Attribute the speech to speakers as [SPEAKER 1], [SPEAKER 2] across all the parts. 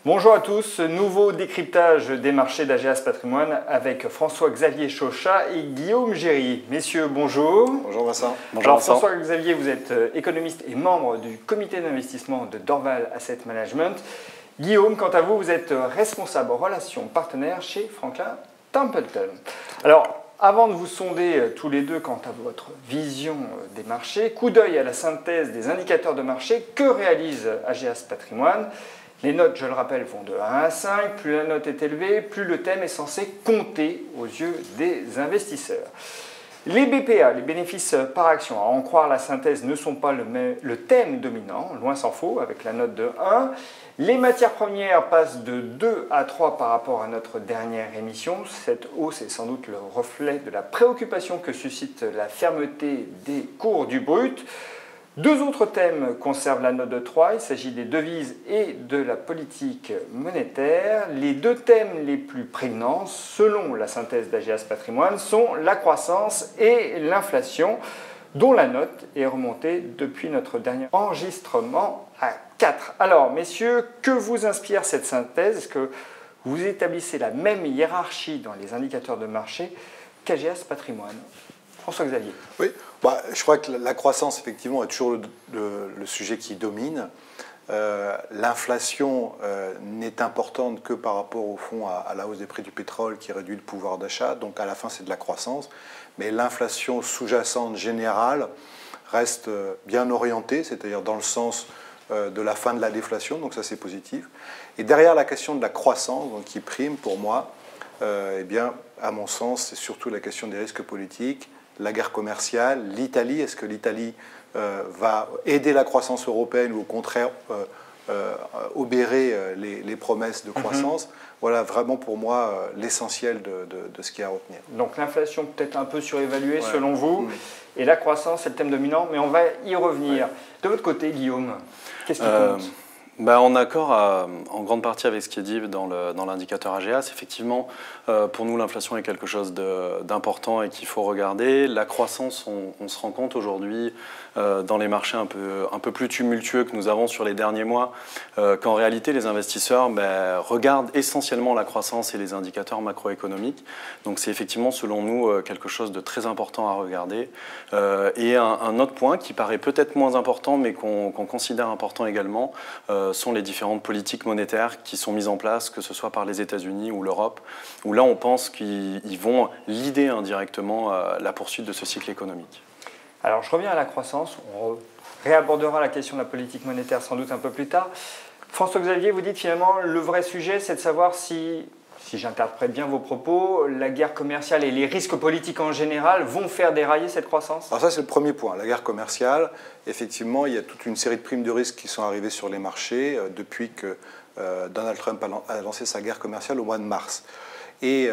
[SPEAKER 1] Bonjour à tous, nouveau décryptage des marchés d'AGEAS Patrimoine avec François-Xavier Chauchat et Guillaume Géry. Messieurs, bonjour.
[SPEAKER 2] Bonjour Vincent.
[SPEAKER 1] Alors François-Xavier, vous êtes économiste et membre du comité d'investissement de Dorval Asset Management. Guillaume, quant à vous, vous êtes responsable relations partenaires chez Franklin Templeton. Alors, avant de vous sonder tous les deux quant à votre vision des marchés, coup d'œil à la synthèse des indicateurs de marché que réalise AGEAS Patrimoine. Les notes, je le rappelle, vont de 1 à 5. Plus la note est élevée, plus le thème est censé compter aux yeux des investisseurs. Les BPA, les bénéfices par action, à en croire la synthèse, ne sont pas le thème dominant, loin s'en faut, avec la note de 1. Les matières premières passent de 2 à 3 par rapport à notre dernière émission. Cette hausse est sans doute le reflet de la préoccupation que suscite la fermeté des cours du brut. Deux autres thèmes conservent la note de 3, il s'agit des devises et de la politique monétaire. Les deux thèmes les plus prégnants, selon la synthèse d'AGEAS Patrimoine, sont la croissance et l'inflation, dont la note est remontée depuis notre dernier enregistrement à 4. Alors, messieurs, que vous inspire cette synthèse? Est-ce que vous établissez la même hiérarchie dans les indicateurs de marché qu'AGEAS Patrimoine? François-Xavier.
[SPEAKER 2] Oui, je crois que la croissance, effectivement, est toujours le sujet qui domine. L'inflation n'est importante que par rapport, au fond, à la hausse des prix du pétrole qui réduit le pouvoir d'achat. Donc, à la fin, c'est de la croissance. Mais l'inflation sous-jacente générale reste bien orientée, c'est-à-dire dans le sens de la fin de la déflation. Donc, ça, c'est positif. Et derrière la question de la croissance, donc, qui prime pour moi, eh bien, à mon sens, c'est surtout la question des risques politiques, la guerre commerciale, l'Italie. Est-ce que l'Italie va aider la croissance européenne ou au contraire obérer les promesses de croissance? Voilà vraiment pour moi l'essentiel de ce qu'il y a à retenir.
[SPEAKER 1] Donc l'inflation peut-être un peu surévaluée selon vous, et la croissance c'est le thème dominant, mais on va y revenir. De votre côté, Guillaume, qu'est-ce qui compte?
[SPEAKER 3] En accord en grande partie avec ce qui est dit dans l'indicateur AGEAS, effectivement, pour nous, l'inflation est quelque chose d'important et qu'il faut regarder. La croissance, on se rend compte aujourd'hui, dans les marchés un peu plus tumultueux que nous avons sur les derniers mois, qu'en réalité, les investisseurs regardent essentiellement la croissance et les indicateurs macroéconomiques. Donc c'est effectivement, selon nous, quelque chose de très important à regarder. Et un autre point qui paraît peut-être moins important, mais qu'on considère important également, sont les différentes politiques monétaires qui sont mises en place, que ce soit par les États-Unis ou l'Europe, où là on pense qu'ils vont leader indirectement la poursuite de ce cycle économique.
[SPEAKER 1] Alors je reviens à la croissance, on réabordera la question de la politique monétaire sans doute un peu plus tard. François-Xavier, vous dites finalement le vrai sujet c'est de savoir si j'interprète bien vos propos, la guerre commerciale et les risques politiques en général vont faire dérailler cette croissance?
[SPEAKER 2] Alors ça, c'est le premier point. La guerre commerciale, effectivement, il y a toute une série de primes de risque qui sont arrivées sur les marchés depuis que Donald Trump a lancé sa guerre commerciale au mois de mars. Et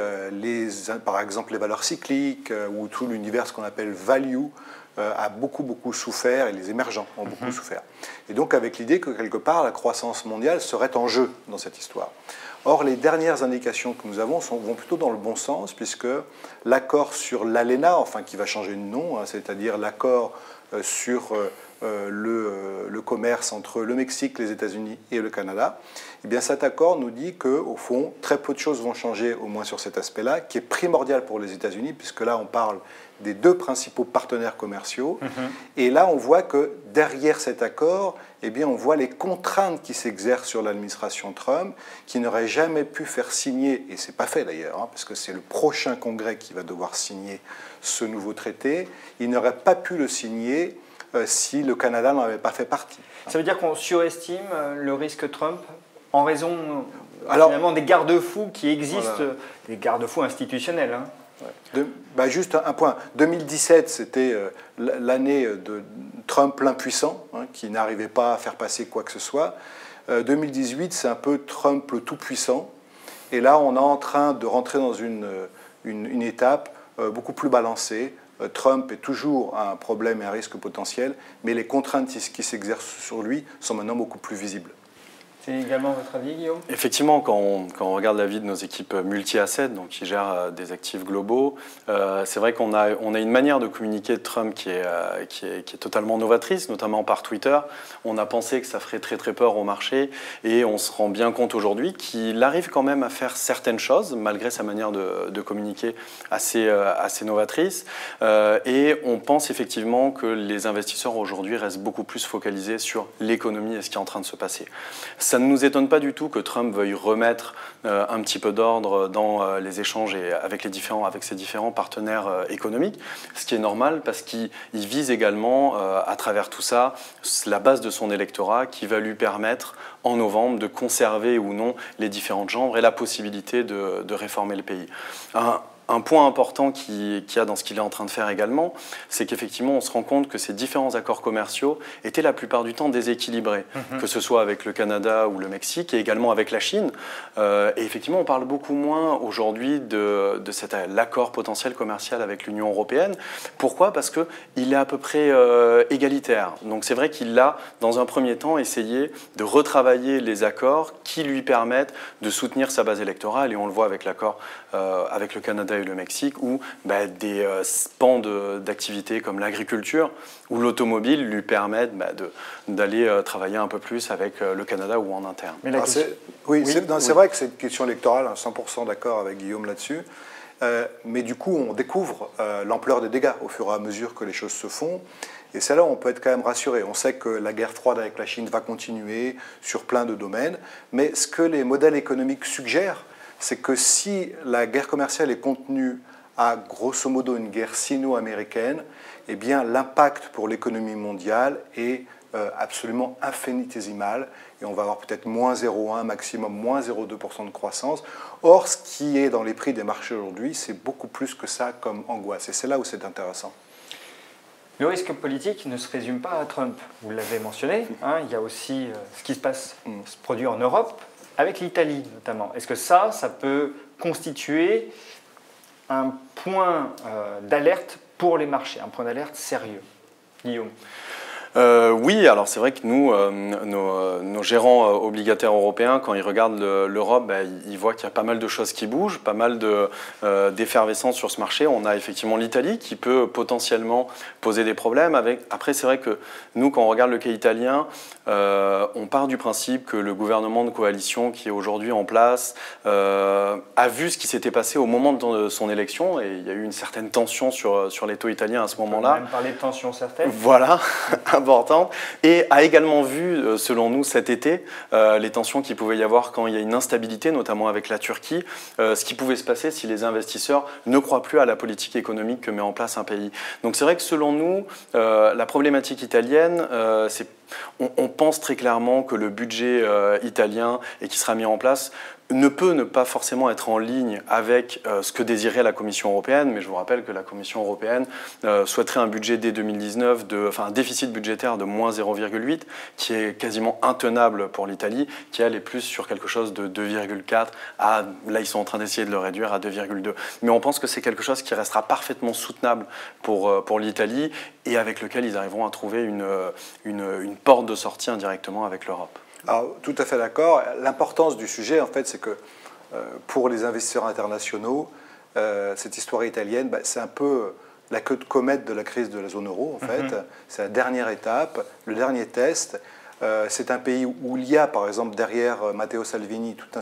[SPEAKER 2] par exemple, les valeurs cycliques ou tout l'univers, ce qu'on appelle value, a beaucoup souffert, et les émergents ont beaucoup souffert. Et donc avec l'idée que quelque part, la croissance mondiale serait en jeu dans cette histoire. Or, les dernières indications que nous avons vont plutôt dans le bon sens, puisque l'accord sur l'ALENA, enfin qui va changer de nom, c'est-à-dire l'accord sur le commerce entre le Mexique, les États-Unis et le Canada, eh bien cet accord nous dit qu'au fond, très peu de choses vont changer, au moins sur cet aspect-là, qui est primordial pour les États-Unis, puisque là, on parle des deux principaux partenaires commerciaux. Et là, on voit que derrière cet accord, eh bien, on voit les contraintes qui s'exercent sur l'administration Trump, qui n'aurait jamais pu faire signer, et ce n'est pas fait d'ailleurs, parce que c'est le prochain Congrès qui va devoir signer ce nouveau traité, il n'aurait pas pu le signer si le Canada n'en avait pas fait partie.
[SPEAKER 1] Ça veut dire qu'on surestime le risque Trump en raison finalement des garde-fous qui existent, des garde-fous institutionnels.
[SPEAKER 2] Juste un point. 2017, c'était l'année de Trump l'impuissant, qui n'arrivait pas à faire passer quoi que ce soit. 2018, c'est un peu Trump le tout-puissant. Et là, on est en train de rentrer dans une étape beaucoup plus balancée. Trump est toujours un problème et un risque potentiel, mais les contraintes qui s'exercent sur lui sont maintenant beaucoup plus visibles.
[SPEAKER 1] C'est également votre avis, Guillaume?
[SPEAKER 3] Effectivement, quand on regarde la vie de nos équipes multi-assets, donc qui gèrent des actifs globaux, c'est vrai qu'on a une manière de communiquer de Trump qui est totalement novatrice, notamment par Twitter. On a pensé que ça ferait très très peur au marché et on se rend bien compte aujourd'hui qu'il arrive quand même à faire certaines choses, malgré sa manière de communiquer assez novatrice. Et on pense effectivement que les investisseurs aujourd'hui restent beaucoup plus focalisés sur l'économie et ce qui est en train de se passer. Ça ne nous étonne pas du tout que Trump veuille remettre un petit peu d'ordre dans les échanges avec ses différents partenaires économiques, ce qui est normal parce qu'il vise également, à travers tout ça, la base de son électorat qui va lui permettre, en novembre, de conserver ou non les différentes chambres et la possibilité de réformer le pays. Un point important qu'il y a dans ce qu'il est en train de faire également, c'est qu'effectivement, on se rend compte que ces différents accords commerciaux étaient la plupart du temps déséquilibrés, que ce soit avec le Canada ou le Mexique et également avec la Chine. Et effectivement, on parle beaucoup moins aujourd'hui de l'accord potentiel commercial avec l'Union européenne. Pourquoi? Parce qu'il est à peu près égalitaire. Donc c'est vrai qu'il a, dans un premier temps, essayé de retravailler les accords qui lui permettent de soutenir sa base électorale. Et on le voit avec l'accord avec le Canada et le Mexique, où des pans d'activités comme l'agriculture ou l'automobile lui permettent d'aller travailler un peu plus avec le Canada ou en interne.
[SPEAKER 2] Mais c'est vrai que c'est une question électorale, 100% d'accord avec Guillaume là-dessus. Mais du coup, on découvre l'ampleur des dégâts au fur et à mesure que les choses se font. Et c'est là où on peut être quand même rassuré. On sait que la guerre froide avec la Chine va continuer sur plein de domaines. Mais ce que les modèles économiques suggèrent, c'est que si la guerre commerciale est contenue à grosso modo une guerre sino-américaine, eh bien l'impact pour l'économie mondiale est absolument infinitésimal et on va avoir peut-être moins 0,1, maximum moins 0,2% de croissance. Or, ce qui est dans les prix des marchés aujourd'hui, c'est beaucoup plus que ça comme angoisse. Et c'est là où c'est intéressant.
[SPEAKER 1] Le risque politique ne se résume pas à Trump. Vous l'avez mentionné, il y a aussi ce qui se produit en Europe, avec l'Italie notamment. Est-ce que ça peut constituer un point d'alerte pour les marchés, un point d'alerte sérieux? Guillaume?
[SPEAKER 3] Oui, alors c'est vrai que nous, nos gérants obligataires européens, quand ils regardent l'Europe, ils voient qu'il y a pas mal de choses qui bougent, pas mal d'effervescence sur ce marché. On a effectivement l'Italie qui peut potentiellement poser des problèmes. Après, c'est vrai que nous, quand on regarde le cas italien, on part du principe que le gouvernement de coalition qui est aujourd'hui en place a vu ce qui s'était passé au moment de son élection et il y a eu une certaine tension sur les taux italiens à ce moment-là.
[SPEAKER 1] On peut même parler de tension certaine.
[SPEAKER 3] Voilà. Importante, et a également vu, selon nous, cet été, les tensions qu'il pouvait y avoir quand il y a une instabilité, notamment avec la Turquie, ce qui pouvait se passer si les investisseurs ne croient plus à la politique économique que met en place un pays. Donc c'est vrai que selon nous, la problématique italienne, on pense très clairement que le budget italien et qui sera mis en place ne peut ne pas forcément être en ligne avec ce que désirait la Commission européenne, mais je vous rappelle que la Commission européenne souhaiterait un budget dès 2019, un déficit budgétaire de moins 0,8, qui est quasiment intenable pour l'Italie, qui elle est plus sur quelque chose de 2,4 à, là ils sont en train d'essayer de le réduire à 2,2. Mais on pense que c'est quelque chose qui restera parfaitement soutenable pour l'Italie et avec lequel ils arriveront à trouver une porte de sortie indirectement avec l'Europe.
[SPEAKER 2] Alors, tout à fait d'accord. L'importance du sujet, en fait, c'est que pour les investisseurs internationaux, cette histoire italienne, c'est un peu la queue de comète de la crise de la zone euro, en fait. C'est la dernière étape, le dernier test. C'est un pays où il y a, par exemple, derrière Matteo Salvini, toute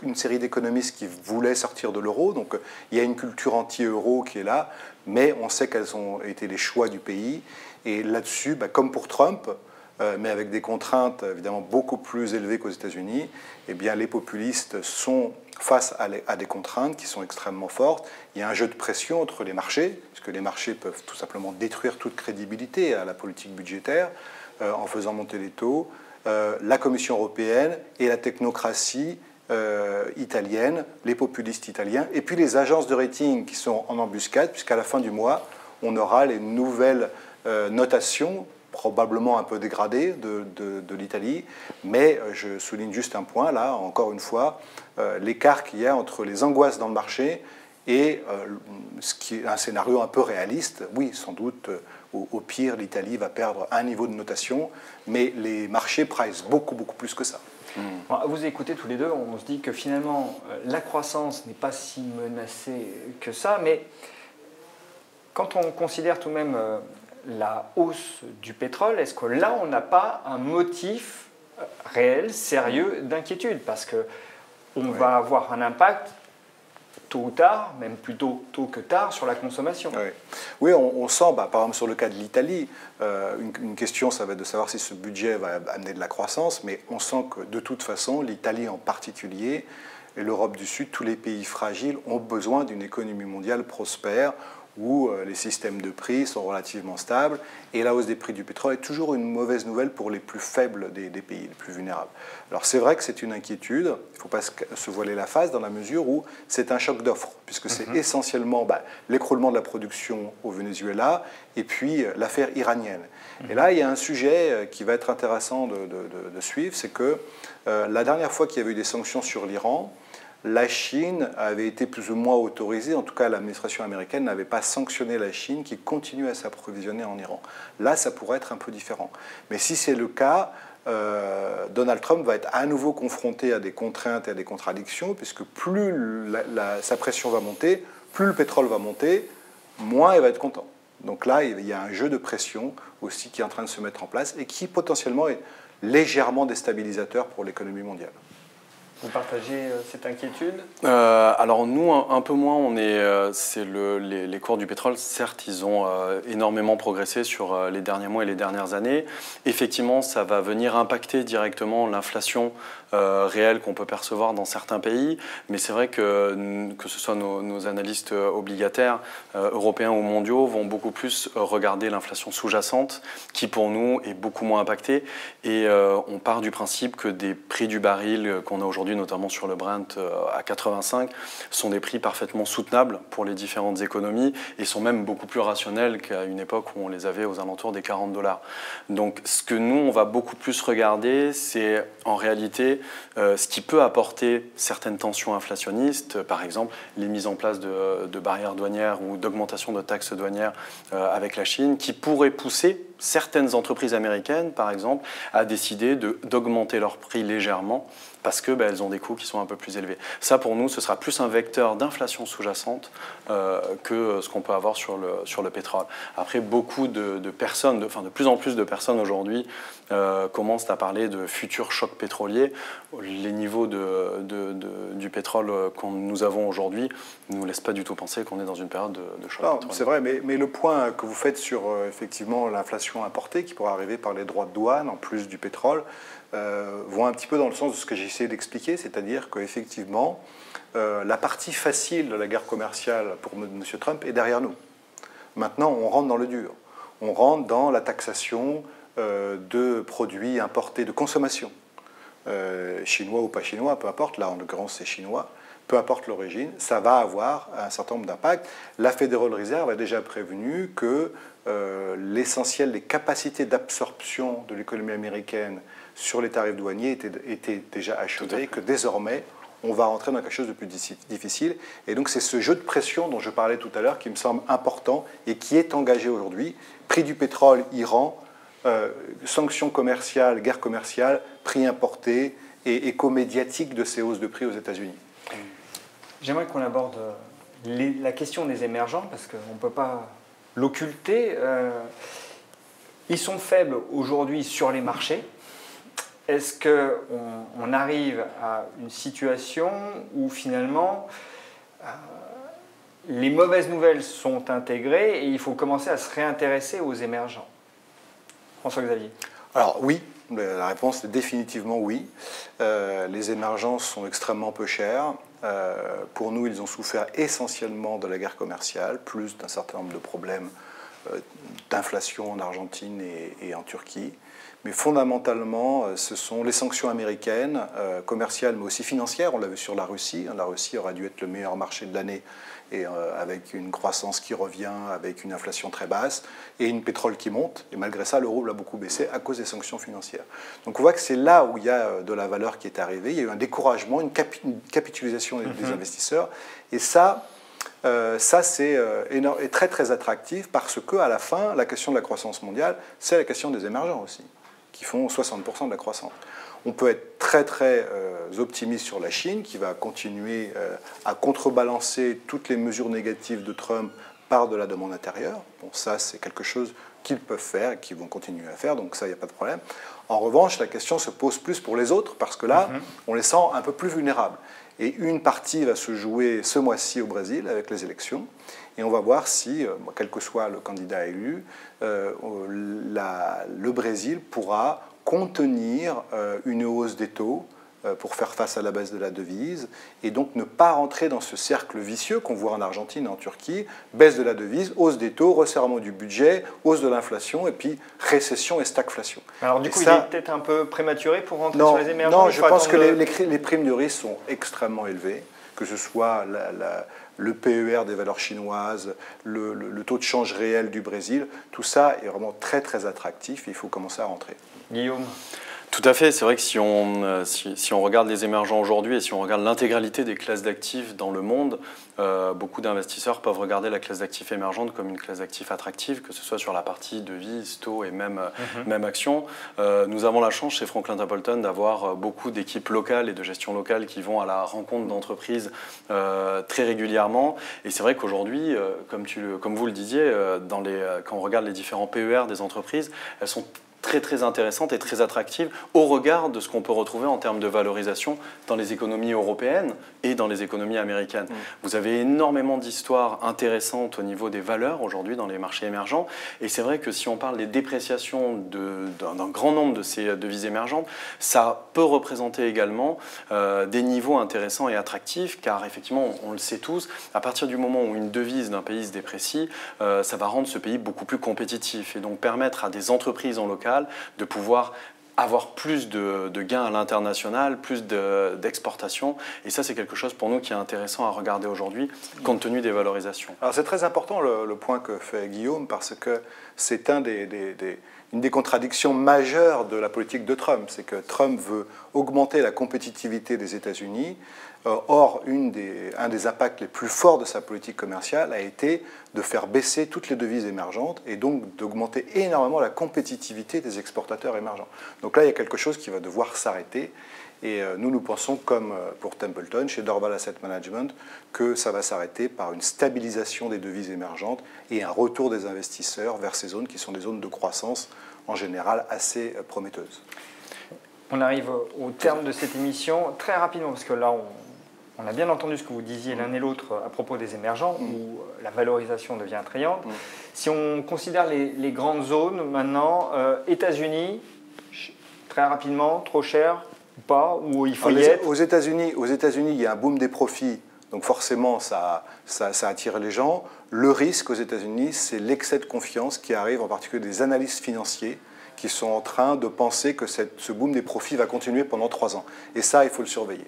[SPEAKER 2] une série d'économistes qui voulaient sortir de l'euro. Donc, il y a une culture anti-euro qui est là, mais on sait quels ont été les choix du pays. Et là-dessus, comme pour Trump, mais avec des contraintes évidemment beaucoup plus élevées qu'aux États-Unis, eh bien, les populistes sont face à des contraintes qui sont extrêmement fortes. Il y a un jeu de pression entre les marchés, puisque les marchés peuvent tout simplement détruire toute crédibilité à la politique budgétaire en faisant monter les taux. La Commission européenne et la technocratie italienne, les populistes italiens, et puis les agences de rating qui sont en embuscade, puisqu'à la fin du mois, on aura les nouvelles notations probablement un peu dégradée de l'Italie, mais je souligne juste un point, là, encore une fois, l'écart qu'il y a entre les angoisses dans le marché et ce qui est un scénario un peu réaliste. Oui, sans doute, au pire, l'Italie va perdre un niveau de notation, mais les marchés price beaucoup plus que ça.
[SPEAKER 1] Vous écoutez tous les deux, on se dit que finalement, la croissance n'est pas si menacée que ça, mais quand on considère tout de même la hausse du pétrole, est-ce que là, on n'a pas un motif réel, sérieux d'inquiétude? Parce qu'on va avoir un impact tôt ou tard, même plutôt tôt que tard, sur la consommation.
[SPEAKER 2] Oui, on sent, par exemple sur le cas de l'Italie, une question, ça va être de savoir si ce budget va amener de la croissance, mais on sent que de toute façon, l'Italie en particulier, et l'Europe du Sud, tous les pays fragiles ont besoin d'une économie mondiale prospère, où les systèmes de prix sont relativement stables, et la hausse des prix du pétrole est toujours une mauvaise nouvelle pour les plus faibles des pays, les plus vulnérables. Alors c'est vrai que c'est une inquiétude, il ne faut pas se voiler la face dans la mesure où c'est un choc d'offres, puisque c'est essentiellement l'écroulement de la production au Venezuela et puis l'affaire iranienne. Et là, il y a un sujet qui va être intéressant de suivre, c'est que la dernière fois qu'il y avait eu des sanctions sur l'Iran, la Chine avait été plus ou moins autorisée, en tout cas l'administration américaine n'avait pas sanctionné la Chine qui continue à s'approvisionner en Iran. Là, ça pourrait être un peu différent. Mais si c'est le cas, Donald Trump va être à nouveau confronté à des contraintes et à des contradictions, puisque plus sa pression va monter, plus le pétrole va monter, moins il va être content. Donc là, il y a un jeu de pression aussi qui est en train de se mettre en place et qui potentiellement est légèrement déstabilisateur pour l'économie mondiale.
[SPEAKER 1] Vous partagez cette inquiétude?
[SPEAKER 3] Alors nous, un peu moins. Les cours du pétrole, certes, ils ont énormément progressé sur les derniers mois et les dernières années. Effectivement, ça va venir impacter directement l'inflation réelle qu'on peut percevoir dans certains pays. Mais c'est vrai que ce soit nos analystes obligataires, européens ou mondiaux, vont beaucoup plus regarder l'inflation sous-jacente, qui pour nous est beaucoup moins impactée. Et on part du principe que des prix du baril qu'on a aujourd'hui, notamment sur le Brent à 85, sont des prix parfaitement soutenables pour les différentes économies et sont même beaucoup plus rationnels qu'à une époque où on les avait aux alentours des $40. Donc ce que nous, on va beaucoup plus regarder, c'est en réalité ce qui peut apporter certaines tensions inflationnistes, par exemple les mises en place de barrières douanières ou d'augmentation de taxes douanières avec la Chine, qui pourraient pousser certaines entreprises américaines, par exemple, à décider d'augmenter leurs prix légèrement parce qu'elles ont des coûts qui sont un peu plus élevés. Ça, pour nous, ce sera plus un vecteur d'inflation sous-jacente que ce qu'on peut avoir sur le pétrole. Après, beaucoup de personnes, de plus en plus de personnes aujourd'hui commencent à parler de futurs chocs pétroliers. Les niveaux du pétrole que nous avons aujourd'hui ne nous laissent pas du tout penser qu'on est dans une période de choc pétrolier.
[SPEAKER 2] C'est vrai, mais le point que vous faites sur effectivement l'inflation importée qui pourra arriver par les droits de douane en plus du pétrole vont un petit peu dans le sens de ce que j'ai essayé d'expliquer, c'est-à-dire qu'effectivement la partie facile de la guerre commerciale pour M. Trump est derrière nous. Maintenant, on rentre dans le dur. On rentre dans la taxation de produits importés de consommation. Chinois ou pas chinois, peu importe, là en l'occurrence c'est chinois, peu importe l'origine, ça va avoir un certain nombre d'impacts. La Federal Reserve a déjà prévenu que l'essentiel des capacités d'absorption de l'économie américaine sur les tarifs douaniers était déjà achevé, que désormais on va rentrer dans quelque chose de plus difficile. Et donc c'est ce jeu de pression dont je parlais tout à l'heure qui me semble important et qui est engagé aujourd'hui. Prix du pétrole, Iran, sanctions commerciales, guerre commerciale, prix importés et écho médiatique de ces hausses de prix aux États-Unis.
[SPEAKER 1] J'aimerais qu'on aborde la question des émergents, parce qu'on ne peut pas l'occulter. Ils sont faibles aujourd'hui sur les marchés. Est-ce qu'on arrive à une situation où finalement les mauvaises nouvelles sont intégrées et il faut commencer à se réintéresser aux émergents? François-Xavier.
[SPEAKER 2] Alors oui, la réponse est définitivement oui. Les émergents sont extrêmement peu chers. Pour nous, ils ont souffert essentiellement de la guerre commerciale, plus d'un certain nombre de problèmes d'inflation en Argentine et en Turquie. Mais fondamentalement, ce sont les sanctions américaines, commerciales, mais aussi financières. On l'a vu sur la Russie. La Russie aurait dû être le meilleur marché de l'année, et avec une croissance qui revient, avec une inflation très basse, et une pétrole qui monte. Et malgré ça, le rouble a beaucoup baissé à cause des sanctions financières. Donc on voit que c'est là où il y a de la valeur qui est arrivée. Il y a eu un découragement, une capitalisation des investisseurs. Et ça c'est très très attractif parce qu'à la fin, la question de la croissance mondiale, c'est la question des émergents aussi, qui font 60% de la croissance. On peut être très très optimiste sur la Chine qui va continuer à contrebalancer toutes les mesures négatives de Trump par de la demande intérieure. Bon, ça c'est quelque chose qu'ils peuvent faire et qu'ils vont continuer à faire, donc ça il n'y a pas de problème. En revanche, la question se pose plus pour les autres parce que là, on les sent un peu plus vulnérables. Et une partie va se jouer ce mois-ci au Brésil avec les élections. Et on va voir si, quel que soit le candidat élu, le Brésil pourra contenir une hausse des taux pour faire face à la baisse de la devise et donc ne pas rentrer dans ce cercle vicieux qu'on voit en Argentine et en Turquie, baisse de la devise, hausse des taux, resserrement du budget, hausse de l'inflation et puis récession et stagflation.
[SPEAKER 1] Alors du coup, il est peut-être un peu prématuré pour rentrer sur les émergents?
[SPEAKER 2] Non, je pense que les primes de risque sont extrêmement élevées, que ce soit le PER des valeurs chinoises, le taux de change réel du Brésil, tout ça est vraiment très très attractif et il faut commencer à rentrer.
[SPEAKER 1] Guillaume?
[SPEAKER 3] Tout à fait, c'est vrai que si on regarde les émergents aujourd'hui et si on regarde l'intégralité des classes d'actifs dans le monde, beaucoup d'investisseurs peuvent regarder la classe d'actifs émergente comme une classe d'actifs attractive, que ce soit sur la partie devises, taux et même actions. Nous avons la chance chez Franklin Templeton d'avoir beaucoup d'équipes locales et de gestion locale qui vont à la rencontre d'entreprises très régulièrement. Et c'est vrai qu'aujourd'hui, comme vous le disiez, quand on regarde les différents PER des entreprises, elles sont très très intéressante et très attractive au regard de ce qu'on peut retrouver en termes de valorisation dans les économies européennes et dans les économies américaines. Vous avez énormément d'histoires intéressantes au niveau des valeurs aujourd'hui dans les marchés émergents et c'est vrai que si on parle des dépréciations d'un grand nombre de ces devises émergentes, ça peut représenter également des niveaux intéressants et attractifs car effectivement, on le sait tous, à partir du moment où une devise d'un pays se déprécie, ça va rendre ce pays beaucoup plus compétitif et donc permettre à des entreprises en local de pouvoir avoir plus de gains à l'international, plus d'exportation. Et ça, c'est quelque chose pour nous qui est intéressant à regarder aujourd'hui, compte tenu des valorisations.
[SPEAKER 2] Alors c'est très important le point que fait Guillaume, parce que c'est une des contradictions majeures de la politique de Trump. C'est que Trump veut augmenter la compétitivité des États-Unis. Or, un des impacts les plus forts de sa politique commerciale a été de faire baisser toutes les devises émergentes et donc d'augmenter énormément la compétitivité des exportateurs émergents. Donc là, il y a quelque chose qui va devoir s'arrêter. Et nous pensons, comme pour Templeton, chez Dorval Asset Management, que ça va s'arrêter par une stabilisation des devises émergentes et un retour des investisseurs vers ces zones qui sont des zones de croissance en général assez prometteuses.
[SPEAKER 1] On arrive au terme de cette émission. Très rapidement, parce que là, on a bien entendu ce que vous disiez l'un et l'autre à propos des émergents, où la valorisation devient attrayante. Si on considère les grandes zones maintenant, États-Unis, très rapidement, trop cher ou pas, ou il faut y être?
[SPEAKER 2] Aux États-Unis, il y a un boom des profits, donc forcément ça attire les gens. Le risque aux États-Unis, c'est l'excès de confiance qui arrive, en particulier des analystes financiers qui sont en train de penser que ce boom des profits va continuer pendant 3 ans. Et ça, il faut le surveiller.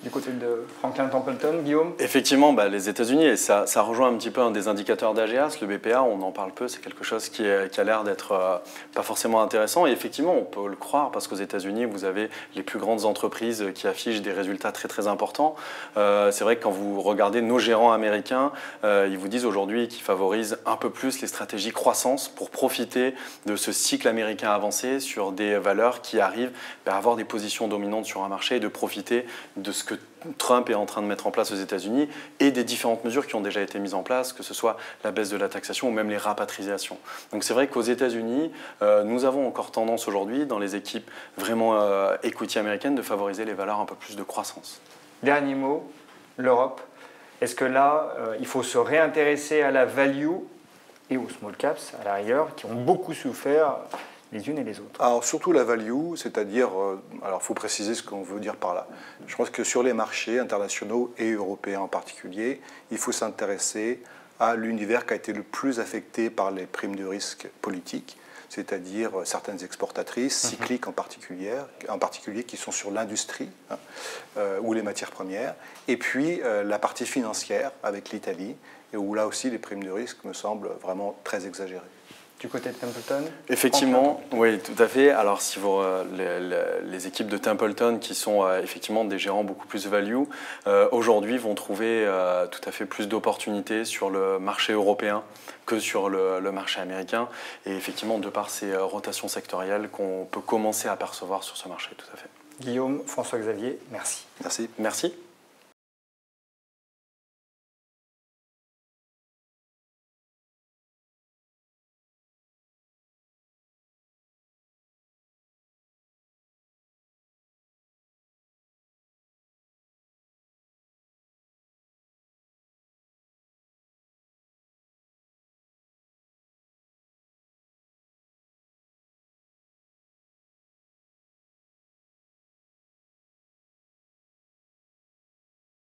[SPEAKER 1] Du côté de Franklin Templeton, Guillaume?
[SPEAKER 3] Effectivement, les États-Unis, et ça rejoint un petit peu un des indicateurs d'AGEAS, le BPA, on en parle peu, c'est quelque chose qui a l'air d'être pas forcément intéressant. Et effectivement, on peut le croire, parce qu'aux États-Unis, vous avez les plus grandes entreprises qui affichent des résultats très très importants. C'est vrai que quand vous regardez nos gérants américains, ils vous disent aujourd'hui qu'ils favorisent un peu plus les stratégies croissance pour profiter de ce cycle américain avancé sur des valeurs qui arrivent à avoir des positions dominantes sur un marché et de profiter de ce que Trump est en train de mettre en place aux États-Unis et des différentes mesures qui ont déjà été mises en place, que ce soit la baisse de la taxation ou même les rapatriations. Donc c'est vrai qu'aux États-Unis, nous avons encore tendance aujourd'hui, dans les équipes vraiment equity américaines, de favoriser les valeurs un peu plus de croissance.
[SPEAKER 1] Dernier mot, l'Europe. Est-ce que là, il faut se réintéresser à la value et aux small caps, à la rigueur, qui ont beaucoup souffert les unes et les autres?
[SPEAKER 2] Alors surtout la value, c'est-à-dire, alors il faut préciser ce qu'on veut dire par là. Je pense que sur les marchés internationaux et européens en particulier, il faut s'intéresser à l'univers qui a été le plus affecté par les primes de risque politiques, c'est-à-dire certaines exportatrices, cycliques en particulier qui sont sur l'industrie ou les matières premières, et puis la partie financière avec l'Italie, et où là aussi les primes de risque me semblent vraiment très exagérées.
[SPEAKER 1] du côté de Templeton?
[SPEAKER 3] Effectivement, oui, tout à fait. Alors, si vous, les équipes de Templeton, qui sont effectivement des gérants beaucoup plus value, aujourd'hui vont trouver tout à fait plus d'opportunités sur le marché européen que sur le marché américain. Et effectivement, de par ces rotations sectorielles qu'on peut commencer à percevoir sur ce marché, tout à fait.
[SPEAKER 1] Guillaume, François-Xavier, merci.
[SPEAKER 2] Merci.
[SPEAKER 3] Merci.